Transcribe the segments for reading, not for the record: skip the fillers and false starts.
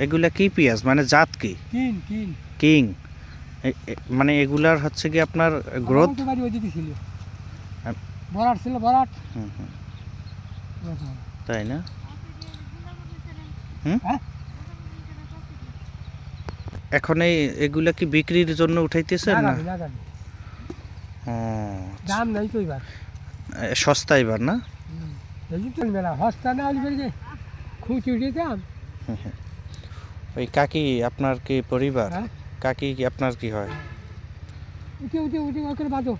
এগুলা কি পেঁয়াজ মানে জাত কি? King king king. মানে এগুলার হচ্ছে কি আপনার গ্রোথ? বাড়ি ওইদিকে ছিল, বরাট ছিল, বরাট। হুম হুম, তাই না? হ্যাঁ, এখন এগুলা কি বিক্রির জন্য উঠাইতেছেন না? লাগাবি হুম, দাম নাই তো এবার, সস্তা এবার না? এই যে চলবে না, হস্তা না হলে বেরিয়ে খুঁটি উঠে দাম। ওই কাকি আপনার কি পরিবার? হ্যাঁ, কাকি কি আপনার কি হয়? উঠে উঠে উঠে ওকে বাঁধো।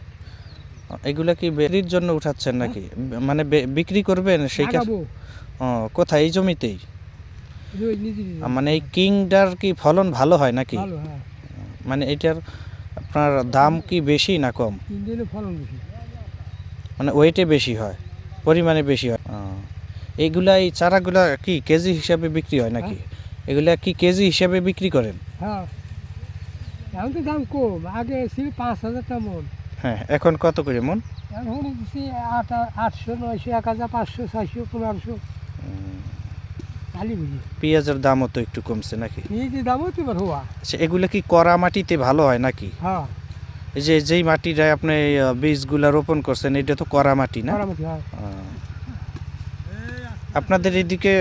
এগুলা কি বিক্রির জন্য উঠাচ্ছেন নাকি? মানে বিক্রি করবেন সেই কাজ? লাগাবো ও, কোথায়? এই জমিতেই? নিজে মানে এই কিংটার কি ফলন ভালো হয় নাকি? ভালো, হ্যাঁ। মানে এটার আপনার দাম কি বেশি না কম? 3 দিনে ফলন বেশি। মানে ওয়েটে বেশি হয়, পরিমাণে বেশি হয়? এইগুলা এই চারাগুলা কি কেজি হিসাবে বিক্রি হয় নাকি? এগুলা কি কেজি হিসাবে বিক্রি করেন? হ্যাঁ, এখন তো দাম কম, আগে ছিল 5,000 টাকা মন। হ্যাঁ, এখন কত করে মন? এখন দিচ্ছি 800, 900, 1,000, 500, 600, 1500 খালি বুঝি। পেঁয়াজের দামও তো একটু কমছে নাকি? এই যে দামও তো এবার হওয়া। আচ্ছা, এগুলা কি কড়া মাটিতে ভালো হয় নাকি? হ্যাঁ, এই যে যেই মাটিটায় আপনি বীজগুলা রোপণ করছেন এটা তো কড়া মাটি না? মোটামুটি, হ্যাঁ। আপনাদের এদিকে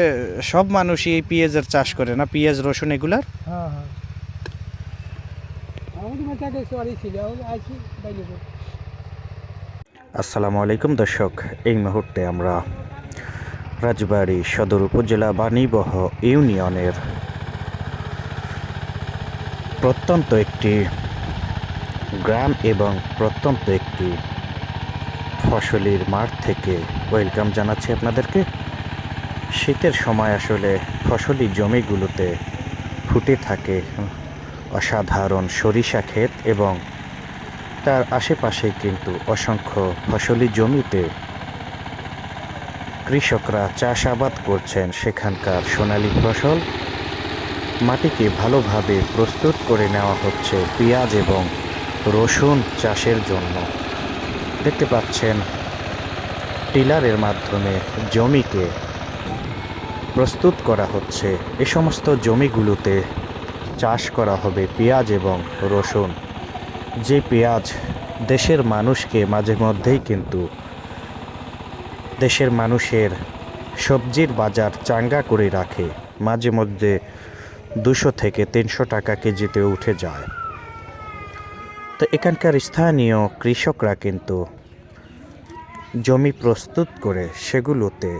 সব মানুষই এই পেঁয়াজের চাষ করে না, পেঁয়াজ রসুন এগুলার? হ্যাঁ হ্যাঁ, আমাদের বাচ্চাকে সরি ছিল, এখন আইছি বাইরে। আসসালামু আলাইকুম দর্শক, এই মুহূর্তে আমরা রাজবাড়ী সদর উপজেলা বাণীবহ ইউনিয়নের প্রত্যন্ত একটি গ্রাম এবং প্রত্যন্ত একটি ফসলের মাঠ থেকে ওয়েলকাম জানাচ্ছি আপনাদেরকে। শীতের সময় আসলে ফসলি জমিগুলোতে ফুটে থাকে অসাধারণ সরিষা ক্ষেত এবং তার আশেপাশে কিন্তু অসংখ্য ফসলি জমিতে কৃষকরা চাষাবাদ করছেন সেখানকার সোনালী ফসল। মাটিকে ভালোভাবে প্রস্তুত করে নেওয়া হচ্ছে পেঁয়াজ এবং রসুন চাষের জন্য। দেখতে পাচ্ছেন টিলারের মাধ্যমে জমিকে প্রস্তুত করা হচ্ছে। এ সমস্ত জমিগুলোতে চাষ করা হবে পেঁয়াজ এবং রসুন, যে পেঁয়াজ দেশের মানুষকে মাঝে মধ্যেই কিন্তু দেশের মানুষের সবজির বাজার চাঙ্গা করে রাখে, মাঝে মধ্যে 200 থেকে 300 টাকা কেজিতে উঠে যায়। তো এখানকার স্থানীয় কৃষকরা কিন্তু জমি প্রস্তুত করে সেগুলোতে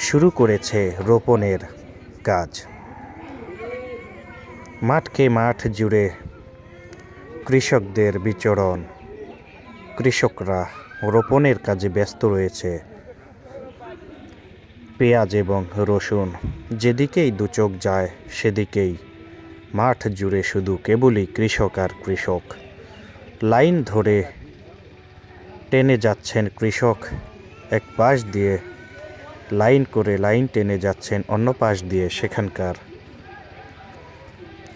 শুরু করেছে রোপণের কাজ। মাঠকে মাঠ জুড়ে কৃষকদের বিচরণ, কৃষকরা রোপণের কাজে ব্যস্ত রয়েছে। পেঁয়াজ এবং রসুন যেদিকেই দু চোখ যায় সেদিকেই মাঠ জুড়ে শুধু কেবলই কৃষক আর কৃষক। লাইন ধরে টেনে যাচ্ছেন কৃষক, এক পাশ দিয়ে লাইন করে লাইন টেনে যাচ্ছেন অন্য পাশ দিয়ে সেখানকার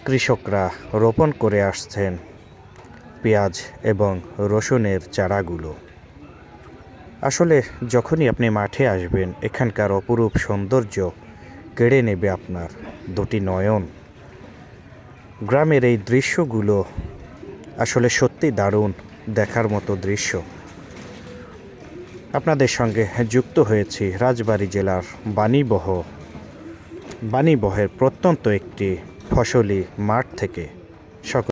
কৃষকরা রোপণ করে আসছেন পেঁয়াজ এবং রসুনের চারাগুলো। আসলে যখনই আপনি মাঠে আসবেন এখানকার অপরূপ সৌন্দর্য কেড়ে নেবে আপনার দুটি নয়ন। গ্রামের এই দৃশ্যগুলো আসলে সত্যি দারুণ দেখার মতো দৃশ্য। আপনাদের সঙ্গে যুক্ত হয়েছি রাজবাড়ী জেলার বাণীবহের প্রত্যন্ত একটি ফসলি মাঠ থেকে।